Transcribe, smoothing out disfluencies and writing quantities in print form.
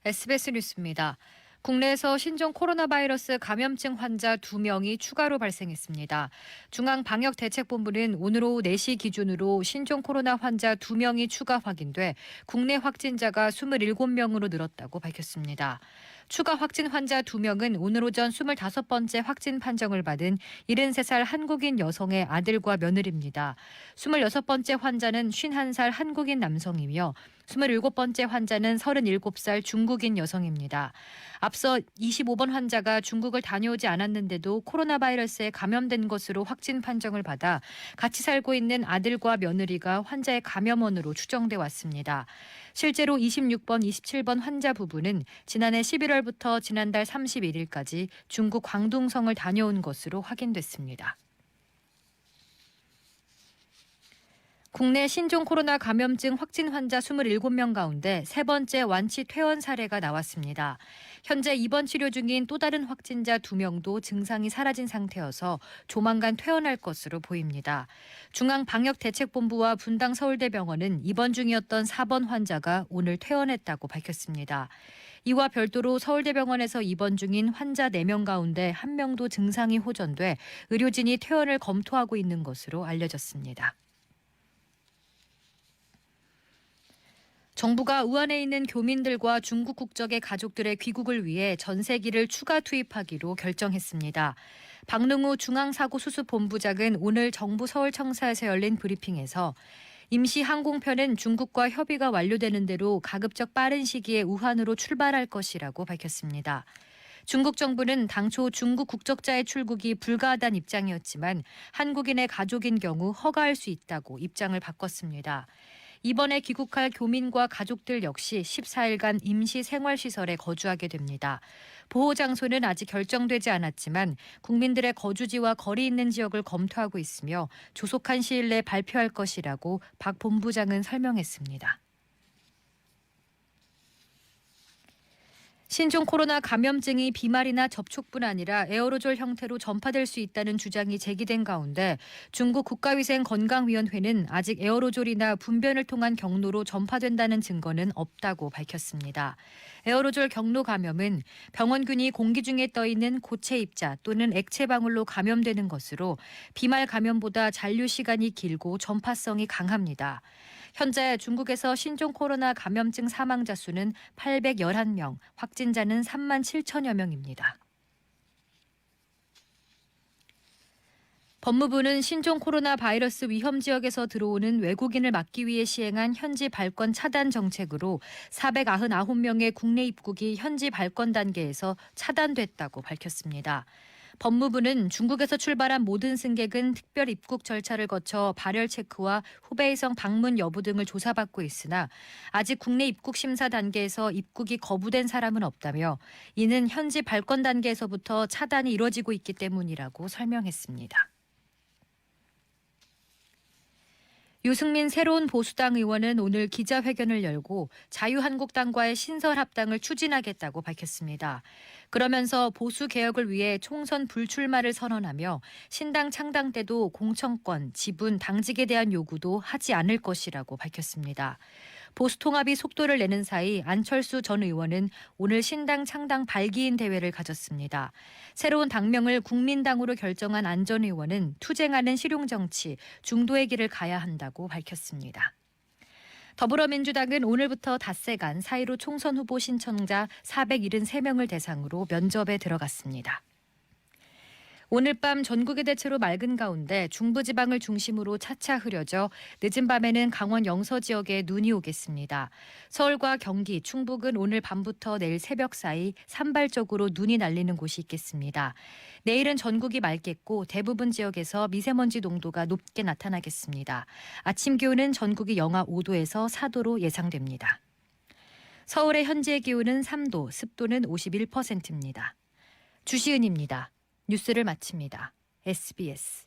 SBS 뉴스입니다. 국내에서 신종 코로나 바이러스 감염증 환자 2명이 추가로 발생했습니다. 중앙방역대책본부는 오늘 오후 4시 기준으로 신종 코로나 환자 2명이 추가 확인돼 국내 확진자가 27명으로 늘었다고 밝혔습니다. 추가 확진 환자 2명은 오늘 오전 25번째 확진 판정을 받은 73살 한국인 여성의 아들과 며느리입니다. 26번째 환자는 51살 한국인 남성이며 27번째 환자는 37살 중국인 여성입니다. 앞서 25번 환자가 중국을 다녀오지 않았는데도 코로나 바이러스에 감염된 것으로 확진 판정을 받아 같이 살고 있는 아들과 며느리가 환자의 감염원으로 추정돼 왔습니다. 실제로 26번, 27번 환자 부부는 지난해 11월부터 지난달 31일까지 중국 광둥성을 다녀온 것으로 확인됐습니다. 국내 신종 코로나 감염증 확진 환자 27명 가운데 세 번째 완치 퇴원 사례가 나왔습니다. 현재 입원 치료 중인 또 다른 확진자 2명도 증상이 사라진 상태여서 조만간 퇴원할 것으로 보입니다. 중앙방역대책본부와 분당서울대병원은 입원 중이었던 4번 환자가 오늘 퇴원했다고 밝혔습니다. 이와 별도로 서울대병원에서 입원 중인 환자 4명 가운데 1명도 증상이 호전돼 의료진이 퇴원을 검토하고 있는 것으로 알려졌습니다. 정부가 우한에 있는 교민들과 중국 국적의 가족들의 귀국을 위해 전세기를 추가 투입하기로 결정했습니다. 박능우 중앙사고수습본부장은 오늘 정부 서울청사에서 열린 브리핑에서 임시 항공편은 중국과 협의가 완료되는 대로 가급적 빠른 시기에 우한으로 출발할 것이라고 밝혔습니다. 중국 정부는 당초 중국 국적자의 출국이 불가하다는 입장이었지만 한국인의 가족인 경우 허가할 수 있다고 입장을 바꿨습니다. 이번에 귀국할 교민과 가족들 역시 14일간 임시 생활시설에 거주하게 됩니다. 보호 장소는 아직 결정되지 않았지만 국민들의 거주지와 거리 있는 지역을 검토하고 있으며 조속한 시일 내에 발표할 것이라고 박 본부장은 설명했습니다. 신종 코로나 감염증이 비말이나 접촉뿐 아니라 에어로졸 형태로 전파될 수 있다는 주장이 제기된 가운데 중국 국가위생건강위원회는 아직 에어로졸이나 분변을 통한 경로로 전파된다는 증거는 없다고 밝혔습니다. 에어로졸 경로 감염은 병원균이 공기 중에 떠있는 고체 입자 또는 액체 방울로 감염되는 것으로 비말 감염보다 잔류 시간이 길고 전파성이 강합니다. 현재 중국에서 신종 코로나 감염증 사망자 수는 811명, 확진자는 3만 7천여 명입니다. 법무부는 신종 코로나 바이러스 위험 지역에서 들어오는 외국인을 막기 위해 시행한 현지 발권 차단 정책으로 499명의 국내 입국이 현지 발권 단계에서 차단됐다고 밝혔습니다. 법무부는 중국에서 출발한 모든 승객은 특별 입국 절차를 거쳐 발열 체크와 후베이성 방문 여부 등을 조사받고 있으나 아직 국내 입국 심사 단계에서 입국이 거부된 사람은 없다며 이는 현지 발권 단계에서부터 차단이 이뤄지고 있기 때문이라고 설명했습니다. 유승민 새로운 보수당 의원은 오늘 기자회견을 열고 자유한국당과의 신설 합당을 추진하겠다고 밝혔습니다. 그러면서 보수 개혁을 위해 총선 불출마를 선언하며 신당 창당 때도 공천권, 지분, 당직에 대한 요구도 하지 않을 것이라고 밝혔습니다. 보수통합이 속도를 내는 사이 안철수 전 의원은 오늘 신당 창당 발기인 대회를 가졌습니다. 새로운 당명을 국민당으로 결정한 안 전 의원은 투쟁하는 실용정치, 중도의 길을 가야 한다고 밝혔습니다. 더불어민주당은 오늘부터 닷새간 사이로 총선 후보 신청자 473명을 대상으로 면접에 들어갔습니다. 오늘 밤 전국이 대체로 맑은 가운데 중부지방을 중심으로 차차 흐려져 늦은 밤에는 강원 영서 지역에 눈이 오겠습니다. 서울과 경기, 충북은 오늘 밤부터 내일 새벽 사이 산발적으로 눈이 날리는 곳이 있겠습니다. 내일은 전국이 맑겠고 대부분 지역에서 미세먼지 농도가 높게 나타나겠습니다. 아침 기온은 전국이 영하 5도에서 4도로 예상됩니다. 서울의 현재 기온은 3도, 습도는 51%입니다. 주시은입니다. 뉴스를 마칩니다. SBS